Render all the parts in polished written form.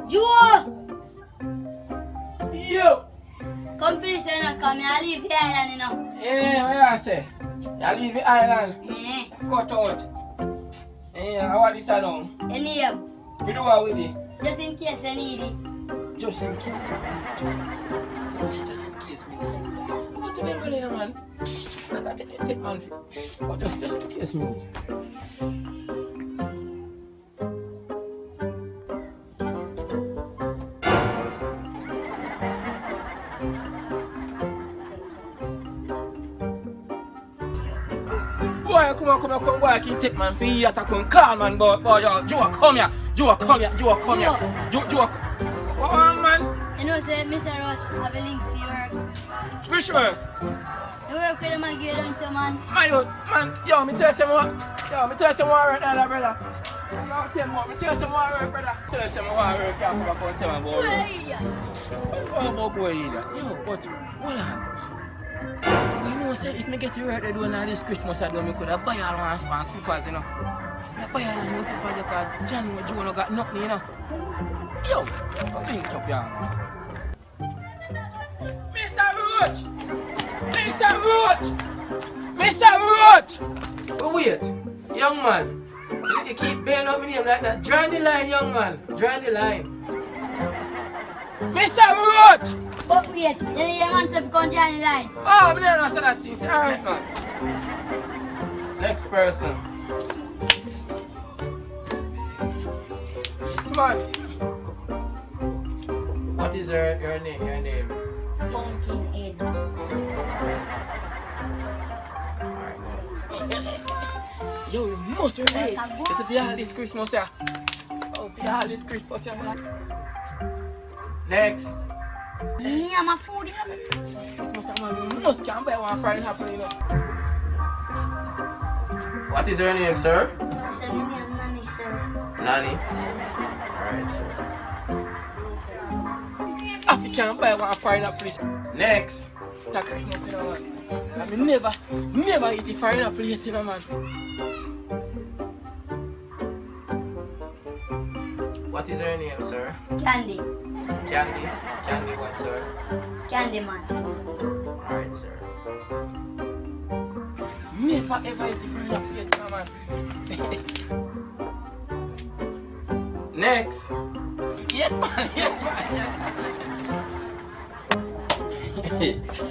Joe! Yo! Come for this, you know, come here, leave the island, you know. What you say? You leave the island? Cut out. How are this now? You need him. We do what with it? Just in case you need it. Just in case. Just in case, me. What to them really, man? I got to take man. Just in case, me. Boy, come on, boy, I can take man for you to come call man, boy, yo, Joe, come here, Joe. What on, man? You know, say, Mr. Roach, have a link to your work. Which work? You work with the man, give them to man. Man, yo, me tell you some more. Me tell you some more work there, brother. Me tell you some more work, brother. Tell you some more work, you come back and tell me about Where are you? What about boy idiot? Yo, but, hold on. You know, say, if me get you right there doing all this Christmas, I me could have buy all my slippers, you know. I buy all my slippers because Johnny and Joe got nothing, you know. Yo, think up, yeah. Mr. Roach! Oh, wait, young man. You keep bailing up my name like that. Draw the line, young man. Draw the line. Mr. Roach! But wait, you need your man to come join the line. Oh, but then I said that thing. Alright, man. Next person. Yes, man. What is your name? Pumpkin Head. Yo, you must relate. It's if you have this Christmas, yeah. Oh, if you have this Christmas, yeah. Next. Me and my food, Christmas, man. You must can't buy one Friday happen, you know. What is your name, sir? Sir, me and Nanny, sir. Nanny. Alright, sir. If you can't buy one foreigner, please. Next. That Christmas, you know, man. I mean, never eat a foreigner plate, you know, man. What is your name, sir? Candy. Candy? Candy what, sir? Candy man. Alright, sir. Never ever eat a foreigner plate, you know, man. Next. Yes, man. Yes, man.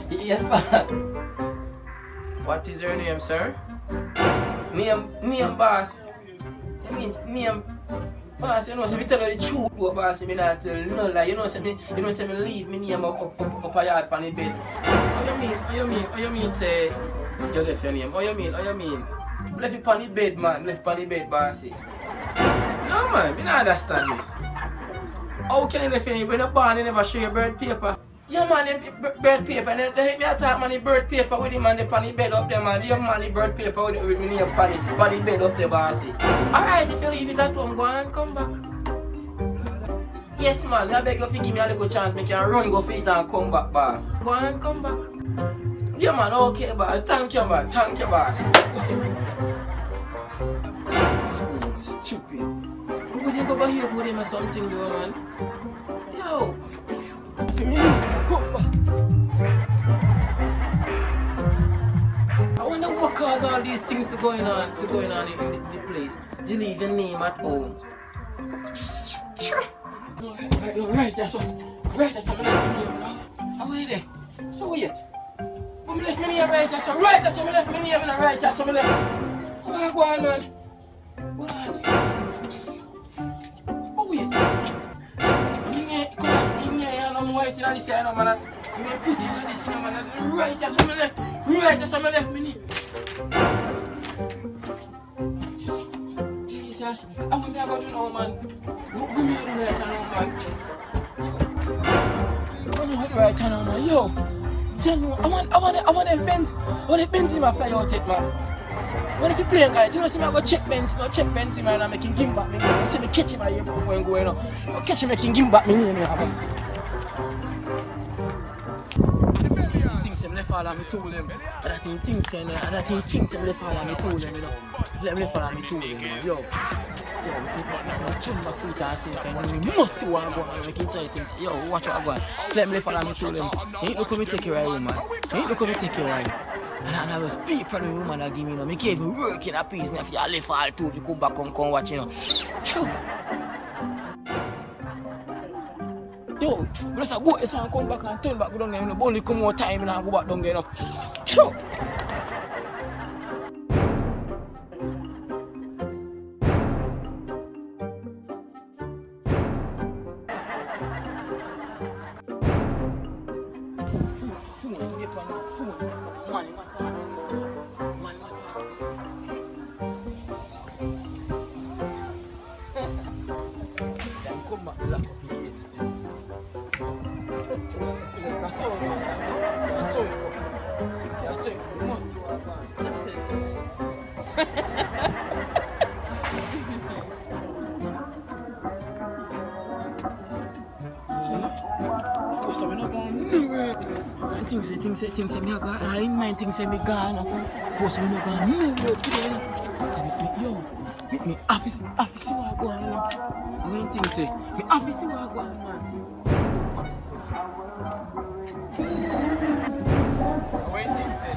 Yes, man. What is your name, sir? Name boss. It means name Boss, you know, so if you tell you the truth, but boss, me not tell you no lie. You know, say me leave me name up a yard on the bed. How you mean, say you left your name? How you mean? Left it on the bed, man. Left it on the bed, bossy. No, man, me not understand this. How can you left your name when you're born, you never show your birth paper? Yeah, man, the birth paper, and they hit me attack, man, the birth paper with him and the on the bed up there, man. You man, the birth paper with me name on the bed up there, bossy. Alright, if you leave it at home, go on and come back. Yes, man, I beg you to give me a little chance, me can run, go feet and come back, boss. Go on and come back. Yeah, man, okay, boss. Thank you, man. Thank you, boss. Stupid. We didn't go here with him or something, though, man. Yo. I wonder what caused all these things to going on in the place. You leave your name at home. Right, that's what I left my name now. How are you there? So wait. When I left my name right, that's what I left my name right, that's what I left. What go on, man? What on? Oh wait. I'm white in this, man. I'm pretty in this, man. Right, that's what I left. Right, that's what I left my name. Jesus, I'm going to go to know, man. Give me the right hand, man. Give me the right hand, man. Yo, General, I want a Benz. I want a Benz in my fly out it, man. When if you play, guys, you know, see me I go check Benz, man, and making him back me. You see me catch him here before I'm going on. I catch him making him back me, man. Left all of me told them. That thing thinks and that thing thinks them left all of me told them, you know. Let me left all of me told them, you know. Yo, I'm turn back feet and say, you must see what I'm going on. I can tell you things. Yo, watch what I'm going. Let me left all of me told them. You ain't look at me take you right, woman. You ain't look at me take you right. And I was people the woman that give me, you know. Me gave me work in a piece. Me if you left all two, if you come back, come watch, you know. Yo, let's go and come back and turn back down there, you know. Only come more time and go back down there, you know. Sure. Come back, lock up the gates. So we're not going nowhere. Things say me a gone. I mind things say me gone. Of course we're not going nowhere today. Yo, me office what go on, you know. I mean things say me office what go on, man. When things say,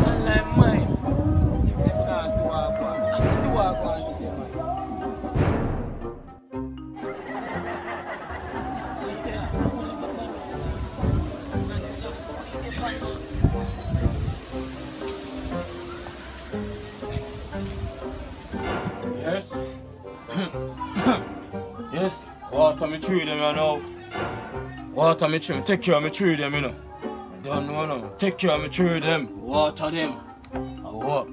man like mine, things say me can't see what go on. Office what go on today, man. See there, man is a fool in the pan. Yes. Yes. Water me through them, you know. Water me through. Take care of me through them, you know. I don't know, no. Take care of me through them. Water them. I walk.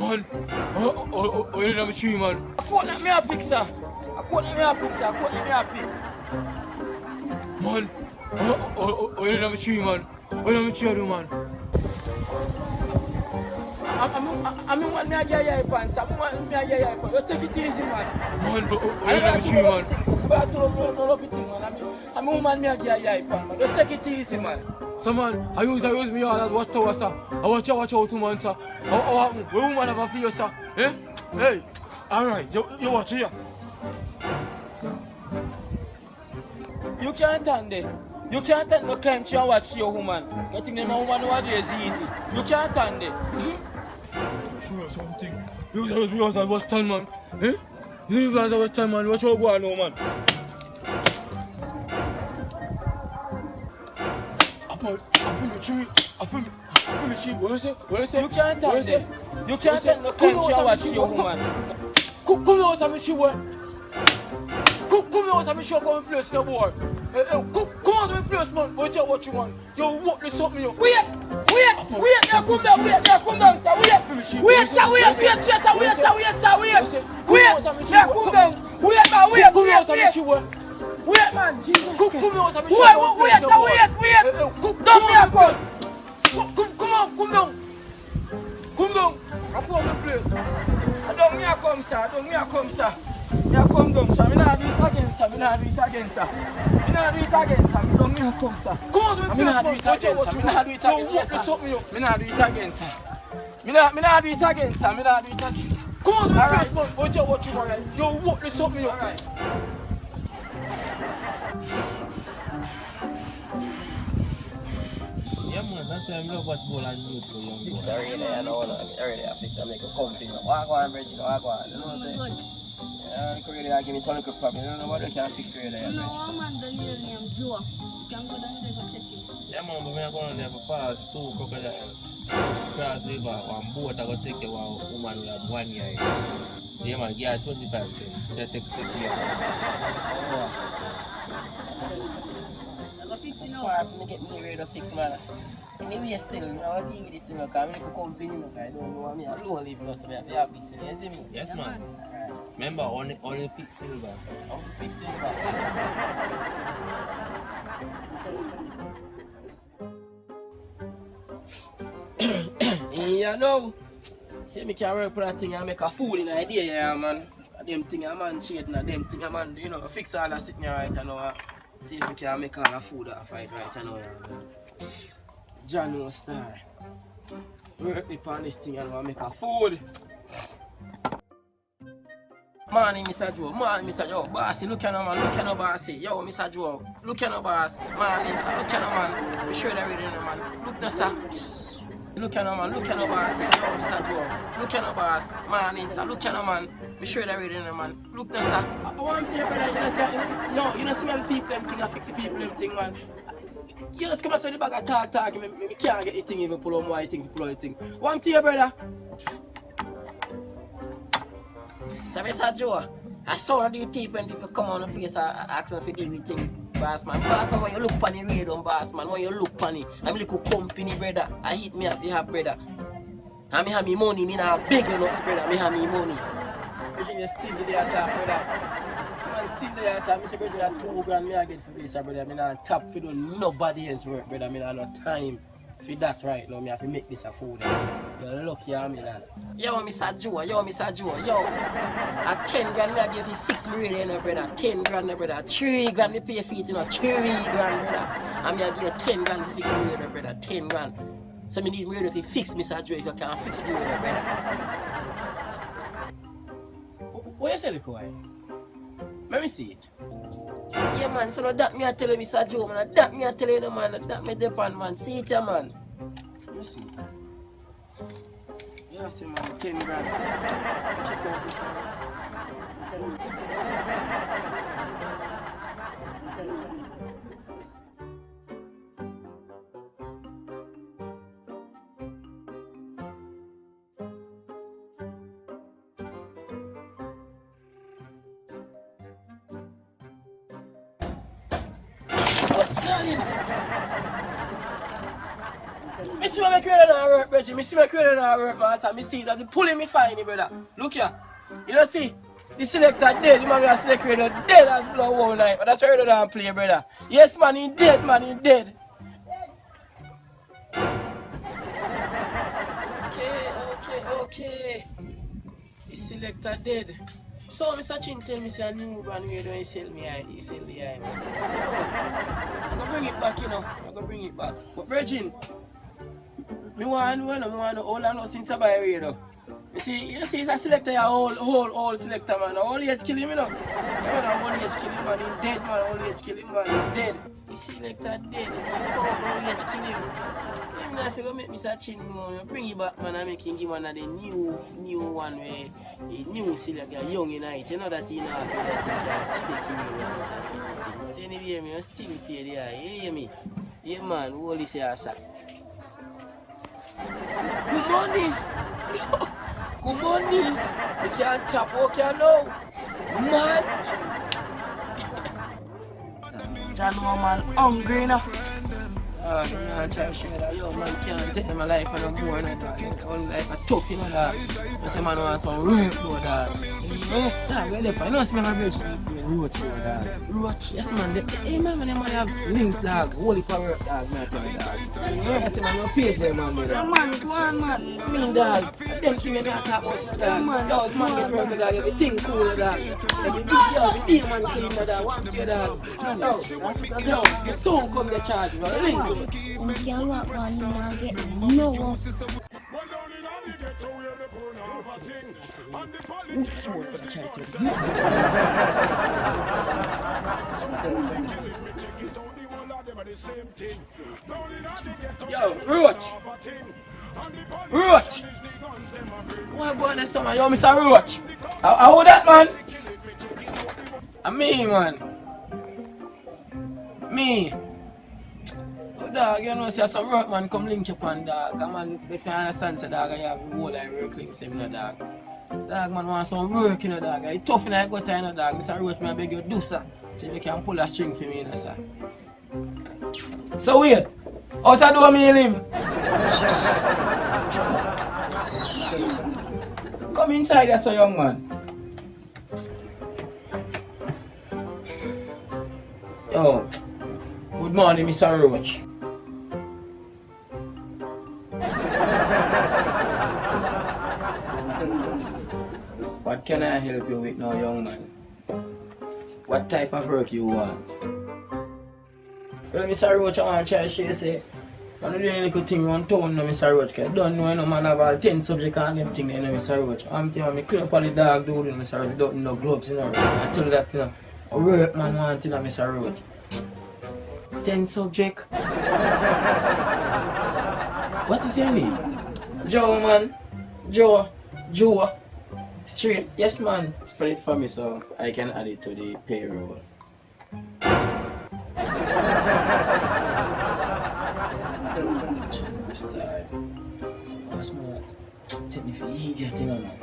Man, you know me tree, man. I couldn't let me a pick, sir. Man, you know me tree, man. You know me tree, do, man. I mean, what me a get your pants. I mean, what me a get your pants. You take it easy, man. Man, you know me tree, man. But I told you no love it, man. I'm a woman, me a give a yai pan, man. Just take it easy, man. So man, I use me all as watchtower, sir. I watch out, woman, sir. How happen? We woman have a fear, sir. Eh? Hey. Alright, you watch here. You can't stand it. You can't stand no climb tree and watch your woman. Getting them a woman nowadays is easy. You can't stand it. Show you something. You use me as a watch time, man. Eh? You use me as a watch time, man. Watch out, boy, no, man. I feel the tree. I feel the tree. What you say? What you say? You can't What stand you it. say? You can't stand no climb tree and watch your woman. Come out of me, she boy. Come out of me, she come and place, no boy. Come out of me, place, man. Watch out, what you want. Yo, what this up me, yo. Wait, now come down, sir. Wait, sir, wait, now come down. Wait, man, Jesus. Come out of me, Don't me a cause. Come down. I come the place. Don't me a come, sir. Me a come down, sir. Me not do it again, sir. Don't me a come, sir. Come out of me, Me not do it again, sir. Me not do it again, sir. Me not do it again, sir. Come on, Alright. place, man. Watch out, what you want. Yo, what this up me, yo. Alright. Yeah, man, that's why I love what ball and youth for young boy. Sorry, I know, already I fix and make a company. Walk on, Bridget, walk on. You know what I'm saying? Good. Yeah, you could really give me some little problem. You don't know what they can fix really. You know, one man don't need a name, Joe. You can go down there and check him. Yeah, man, but when I go on there for pass 2 crocodiles, cross river, one boat I go take you one woman with a 1 year. Yeah, man, give her 25 cents. She take 6 years. I go fix it now. Far from me get me ready to fix, man. Anyway, still, you know, I deal with this thing, because I make a company, I don't know, I alone live now, so I have to have this thing, you see me? Yes, Yeah, man. Alright, Remember, only pick silver. I'll fix it. Yeah, no. See, me can work for that thing and make a fool in the idea, yeah, man. Them thing a man shading and them thing a man, you know, fix all that sitting here right now. See if we can make all the food that fight right now, yeah, man. John no star. Work me on this thing and make a food. Morning, Mr. Joe. Morning, Mr. Joe. Bossy, look at no man. Look at no bossy. Yo, Mr. Joe. Look at no boss. Morning, sir. Look at no man. Be sure that we no man. Look no, sir. Look at no man. Look at no bossy. Yo, Mr. Joe. Look at no boss. Morning, sir. Look at no man. Be sure that we no man. Look no, sir. I want to tell you, brother. You know, see me people them thing. I fix the people them thing, man. You just come and say the bag of talk. Me can't get the thing even pull on my thing, pull on the thing. One to you, brother. So, Mr. Joe, I saw the people and people come on the place and ask them if you do anything, boss man. Boss man, when you look on the radio, boss man, when you look on it, I'm little company, brother. I hit me up, you have, brother. And me have me money, me not big enough, brother. Me have me money. You still there, brother. Man, still there, me say, brother, that 2 grand me I get for this, brother. Me not tap for do nobody else work, brother. Me not no time for that right now. Me have to make this a food. You're lucky, me lad. Yo, Mr. Joe, yo. At 10 grand, me I give you fix me radio, you know, brother. 10 grand, no, brother. 3 grand, me pay for it, you know. 3 grand, brother. And me I give you 10 grand to fix me radio, brother. 10 grand. So me need me radio to fix Mr. Joe if you can't fix me radio, brother. What you say, Likoi? Let me see it. Yeah, man, so no that me I tell you, Mr. Joe, man. That me I tell you, no, man. That me depend, man. See it, yeah, man. Let me see. Yeah, I see, man. 10 grand. Check out this one. What's that? Me see my credit not work, Reggie. Me see my credit not work, master. Me see that they pulling me fine, brother. Look here. You know see? The selector dead. The man who select credit dead as blood one night. But that's why you don't play, brother. Yes, man, he dead, man, he dead. Okay. The selector dead. So Mr. Chin tell me say a new brand where don't sell me he sell the eye, man. I'm gonna bring it back, you know. I'm gonna bring it back. But Virgin, me want to know all I know since I buy radio. You see, it's a selector, a whole selector, man. All age kill him, you know. Yeah, man, all age kill him, man. He dead, man. All age kill him, man. He dead. He selector dead. All age kill him. Even if you go make Mr. Chin, bring it back, man, and make him give one of the new one where the new selector, young in it. You know that he not that selector. But anyway, me still pay the eye. You hear me? Yeah, man. All this here sack. Good morning. Good morning. You can't tap, walk you know. Man. That no man hungry enough. I'm not trying to share that. Yo, man, can't take my life no more. All life a tough, you know that. I say, man, I want some work, though, dog. Dog, where they find? You know, see, my bridge. Roach, dog. Roach. Yes, man. Hey, man, they might have links, dog. Holy power, dog, man, dog. I say, man, no page there, man. Yeah, man, go on, man. I mean, dog. Them things you don't talk about, dog. Man, dog, man, get work, dog. Everything cool, dog. Every big girl, every demon killing, dog. One to your dog. Yo, the song come to charge, bro. Link. You can't walk on you now get no work. Yo, Roach! Roach! Why go on there, summer? Yo, Mr. Roach! How that, man? Me, man. Me. Dog, you know, say some work man come link up on dog. Come on, if you understand, say dog, I have the whole like work links him, you know, dog. Dog, man, want some work, you know, dog. It's tough, you know, I go time, you know, dog. Mr. Roach, I beg you do, sir. So you can pull a string for me, you know, sir. So wait, out of door me live. Come inside there, so young man. Yo, good morning, Mr. Roach. What can I help you with now, young man? What type of work you want? Well, Mr. Roach, I want to try to say, I'm doing a little thing around town now, Mr. Roach, because I don't know, no man have all 10 subjects and them things, you know, Mr. Roach. I'm telling you, I clean up all the dog dude, Mr. Roach, without no gloves, you know. I tell you that, you know, a work man want, you know, Mr. Roach. 10 subjects. What is your name? Joe, man. Joe. Straight. Yes, man. Spell it for me so I can add it to the payroll. What's more? Take me for idiot, you know, man.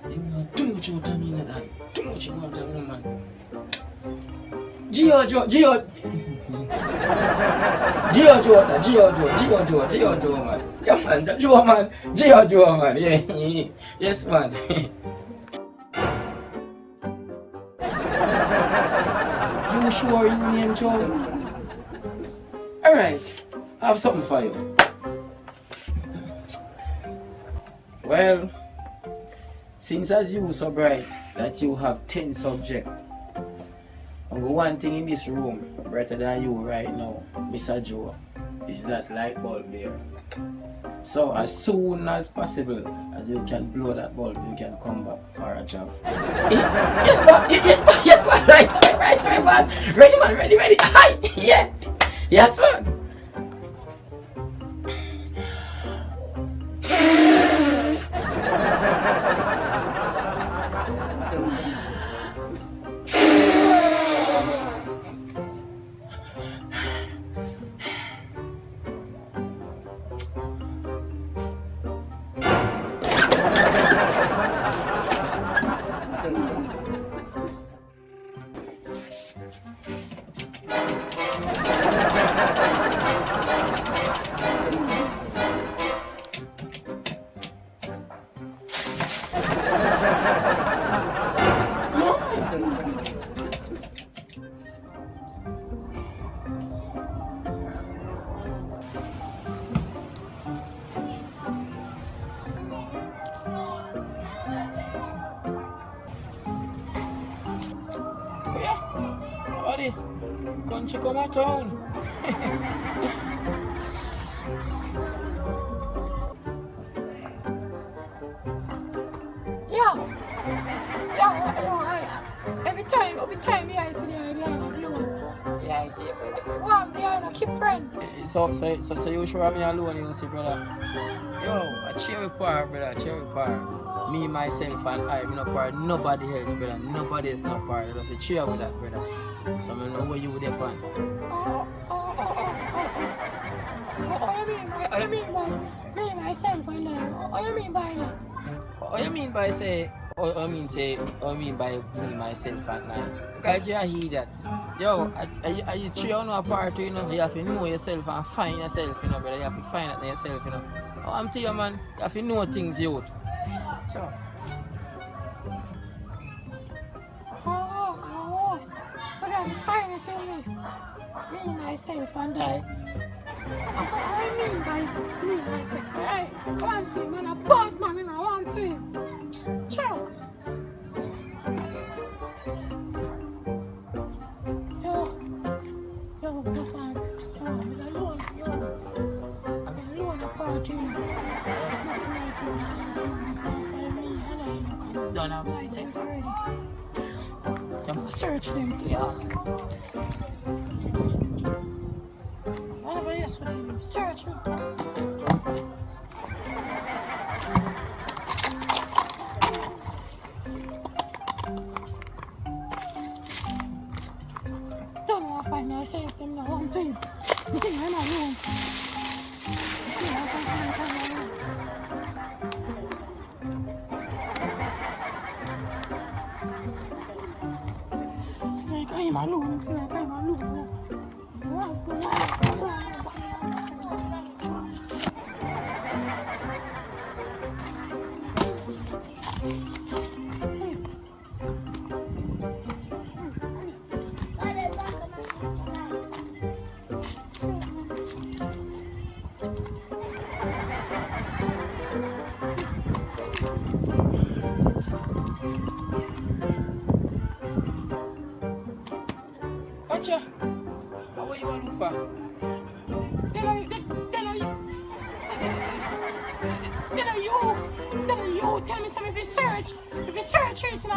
You know, too much out of me, you know, that. Too much out of me, man. Gio, man. Yeah, man, the Joe, man. Joe, man. Yeah, yes, man. You sure you name Joe? Alright, I have something for you. Well, since as you so bright that you have 10 subjects, and one thing in this room, brighter than you right now, Mr. Joe, is that light bulb there. So as soon as possible, as you can blow that bulb, you can come back for a job. Yes, man, right, boss. Ready, man, ready. Hi, yeah, yes, man. this. Country come a town. Every time, yeah, I see the idea alone. Yeah, I see it. Wow, they are keep friend. So you sure me alone, you see, brother? Yo, a cherry par, brother, cherry par. Me, myself, and I'm not part. Nobody else, brother. Nobody else not part. Just a cheer with that, brother. So I know where you would have gone. What you mean by me, myself, and what you mean by that? What you mean by say? What I mean by me, myself, and I. Like you hear that. Yo, are you cheer on a party, you know? You have to know yourself and find yourself, you know, brother. You have to find out yourself, you know. Oh, I'm telling you, man, you have to know things, you. So. So they have to find it in me, myself, and I. I mean by me, myself, I want to, man, a bad man, and I want to. Ciao. Yo, go find. I'm alone, a party. It's not for me to myself, it's not for me. I don't have myself already. I'm gonna search them. Yeah. Whatever, yes, search them. Don't know if I find myself them now. One thing. You think I'm alone? I'm alone. I feel like I'm alone. Watcha, what you want to look for? Then you tell me something. If you search it, I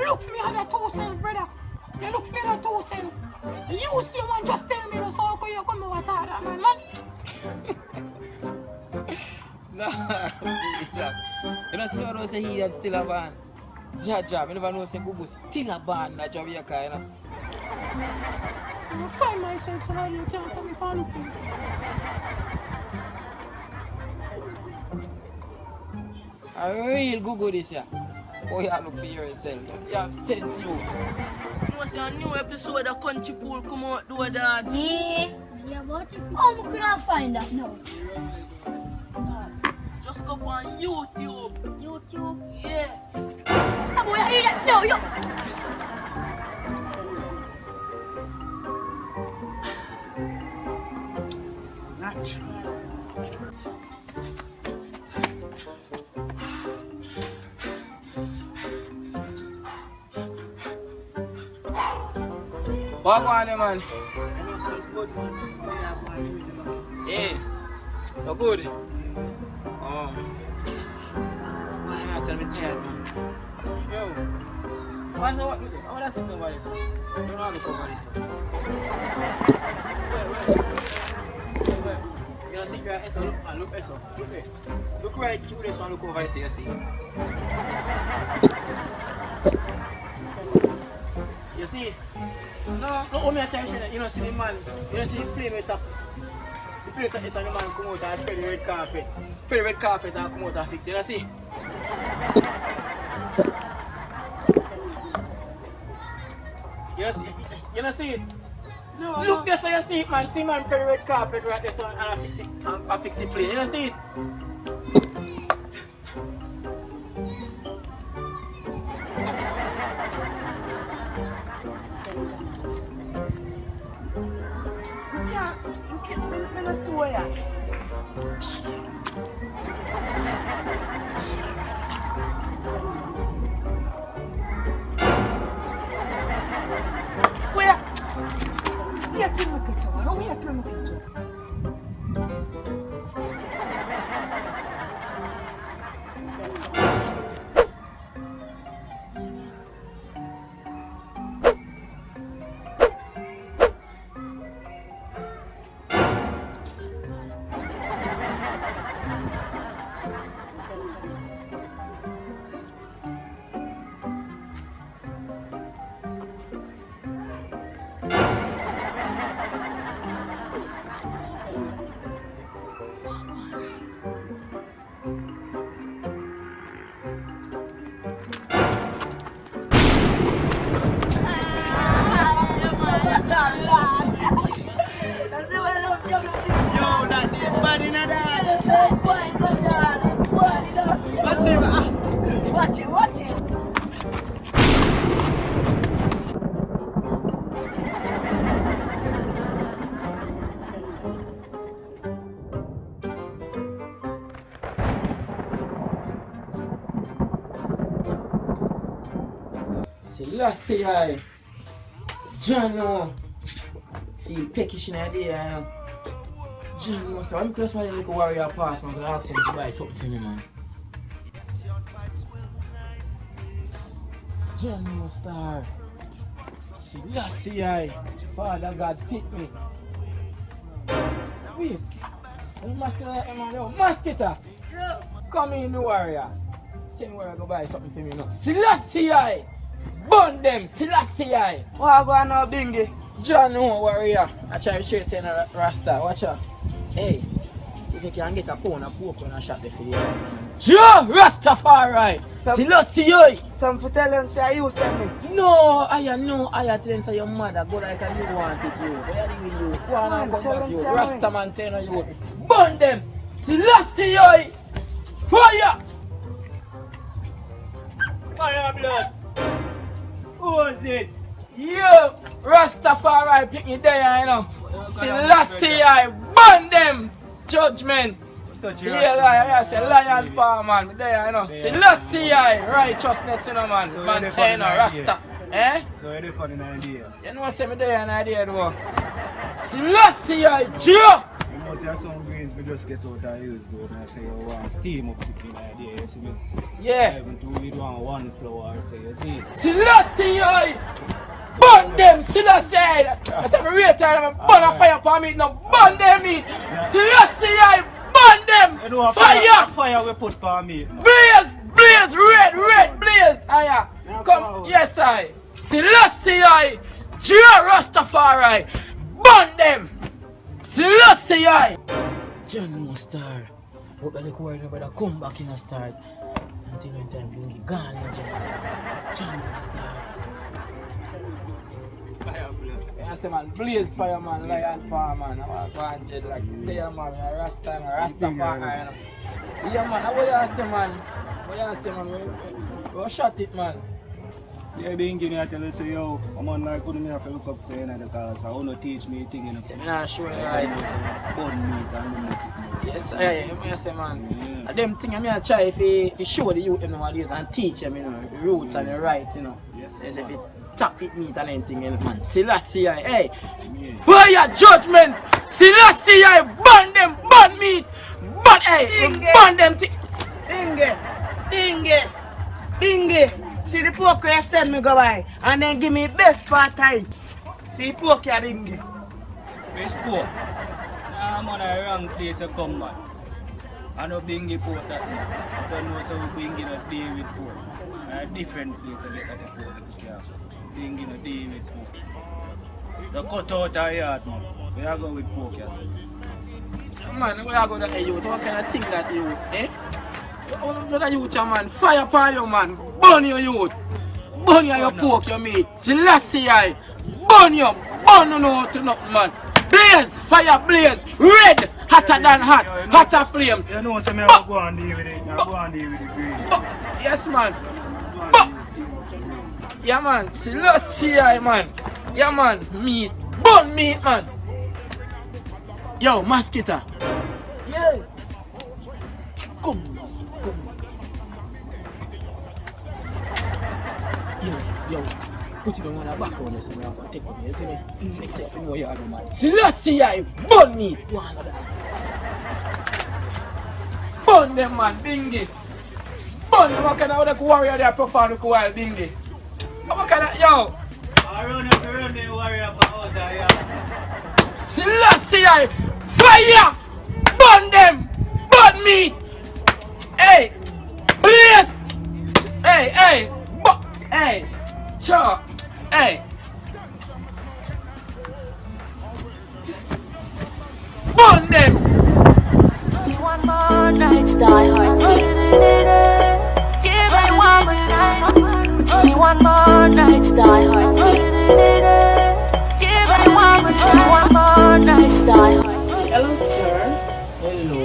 look for me other two self, brother. You look for me other two self. You see one just tell me so you come over to man. Nah, you know, see what say he that's still a band. Job, you never know say Bubu still a band that Jamaica, you know. I find myself so that you can't tell me for looking. A real Google this year. Oh, you look for yourself. You have sense, you. You know, say a new episode of Country Pool come out, do that. Yeah, but how could I find that now? Just go on YouTube. YouTube? Yeah. Ah, boy, I hear that. No, yo. What go on there, man? Yeah. No good? Oh. Why am I telling me tired, man? Yo. What does it over this? I don't know how to cover this. Wait. You know, see, look, Eso. Look here. Look right through this one, look over this, you see. You see? No, me I tell you know, see the man, you know, see the plane with top. The plane with is on the man come out and spread the red carpet. Spread the red carpet and come out and fix it, you know, see? You know, see it? No. Look there, so you see it, man. See, man, spread the red carpet right there, so and I fix it, and I fix the plane, you know, see it? Watch it, watch it. Selassie I. John no. Feel peckish in the day, you know. John no, so I'm close my little warrior pass, man. I'm gonna ask him to buy something for me, man. John no star. Selassie I. Father God pick me. Wait. Mosquito. Come in, the warrior. Same where I go buy something for me now. Selassie I. Burn them, Selassie I. What I go now, Bingy? John no warrior. I try to show you saying a Rasta. Watch out. Hey, if you can get a pound of pork when I shot the for you. Joe Rastafari. Selassie I. Some for tell them say you send me. No, I tell them say your mother go like you want it you. Where are you? Go on and come back you. Rasta man say no you. Burn them, Selassie I. Fire. Fire blood. Who is it? You, Rastafari, pick me there, you know. Selassie I, burn them, judgment. Yeah, I say lion farm, man. Me there, you know. Selassie I, righteousness, you know, man. Man, say, you know, Rasta. Eh? So you're the funny idea. You know, say me there, an idea, though. Selassie I, Joe. You must have some greens, we just get out of use, though. And I say, you want steam up the idea, you see me? Yeah. Even though we want one flower, so you see. Selassie I, burn them, Selassie I. I say, me rate time, burn a fire for me, now burn them in. Selassie I, burn them, You know, fire. fire we put for me. Blaze, blaze, red, blaze. Aya, come, yes I. Selassie I, Joe Rastafari, burn them. Selassie I. John no star. Hope I look worried about the come back in a star. Until when time being gone, John no star. Fire blood. I say man, blaze fire man, lion farm man. I want to go and jet like there man, a Rasta and a Rastafari. Yeah man, what you say man? What you say man? We shot it man. Yeah, being guinea, I tell you, say, yo, I'm on like, couldn't have to look up for you because I want to teach me thing, you know. I'm not sure right. Burn meat and the music. Yes, I say man. And them thing I mean I try if you show the youth them nowadays and teach them, you know, the roots and the rights, you know. Yes. As if it tap it meat and anything, you know, man. Selassie I, hey, fire judgment! Selassie I, burn them, burn meat! Burn, hey, burn them thing! Bingy. See the pork you send me go buy and then give me best part time. See pork you Bingy. Which pork? I'm on a wrong place to come, man. I know Bingy pork that. I don't know so Bingy not deal with pork. A different place to get at the pork. Yeah. Bingy not deal with pork. The cut out our yard, man. We are going with pork, yes. Man, where I go to the youth? What kind of thing that you, eh? What do the youth, man? Fire upon you, man. Burn your youth. Burn your pork, your meat. Selassie I. Burn you. Burn you no to nothing, man. Blaze, fire blaze. Red, hotter than hot. Hotter flames. You know, so I will go and deal with it. I go and deal with the green. Yes, man. Yeah, man. Selassie I, man. Yeah, man. Meat. Burn meat, man. Yo, Mosquito. Yeah. Come. Yo, put it on the back on this and I'll take it, you see me? Next time you know you are the man. Selassie I, burn me! Burn them man, Bingy! Burn them, what kind of warrior they perform with wild Bingy? What kind of, yo! I run the warrior for out there, Selassie I, fire! Burn them! Burn me! Hey! Please! Hey! Hey! Sure. Hey. Burn them. One more night, die hard. Give me one more night. One more night, die hard. Give me one more night, die hard. Hello, sir. Hello.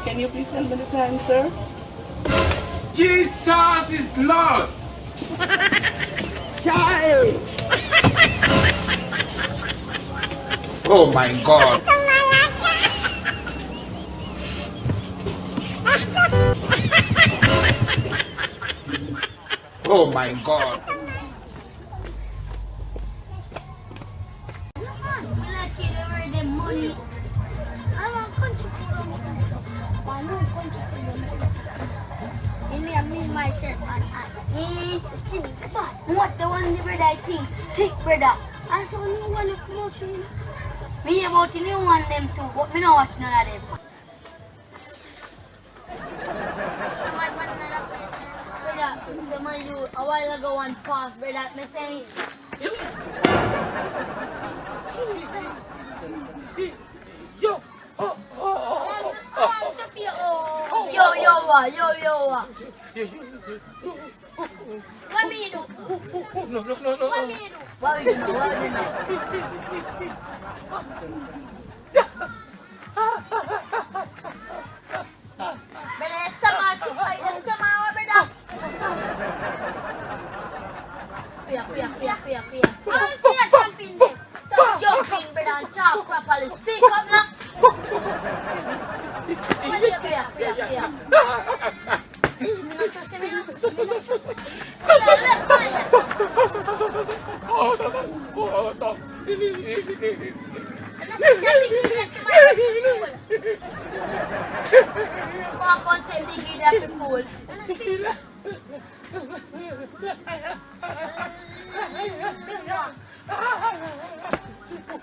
Can you please tell me the time, sir? Jesus is love. Child. Oh my God. Oh my God. What the one the brother I think sick brother. I saw no one come out in. Me about the new one them too, but me not watch none of them. Brother, some of you a while ago one pass, brother, me saying Yo. Yo. What me do? No. What me do? What we do now? Brother, estamar, brother. Kuya. I'm still jumping there. Stop jumping, brother, and talk properly. Speak up now. Kuya. Me not trust him, me not. Walk on take Biggie there for fool.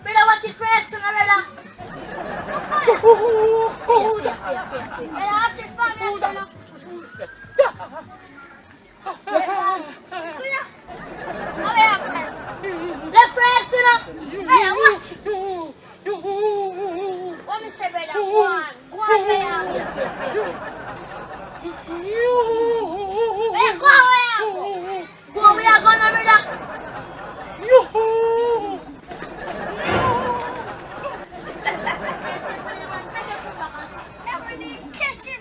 Brother, watch it first, brother. Brother, watch it for me, son. Left right, son. Brother, watch it. What me say, brother? Go on, brother. Hey, go on, Go on, we are gonna, brother. everything catch it.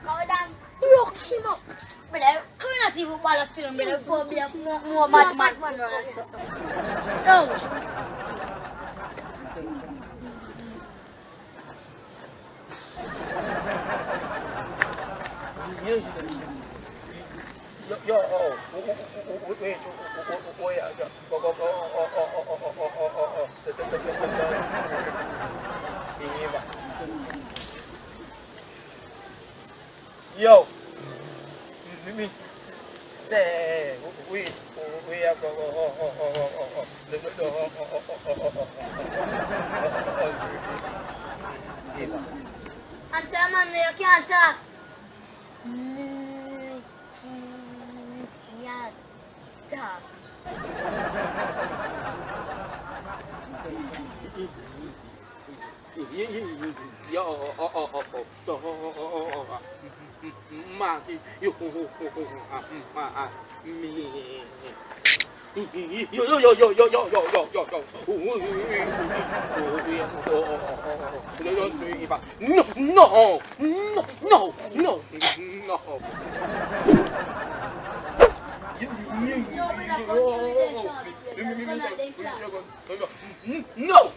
Go down. Look him up. Brother, come on, see football, see them, brother, before be more mad man. Yo, me say we are And tell man, you can't talk. No.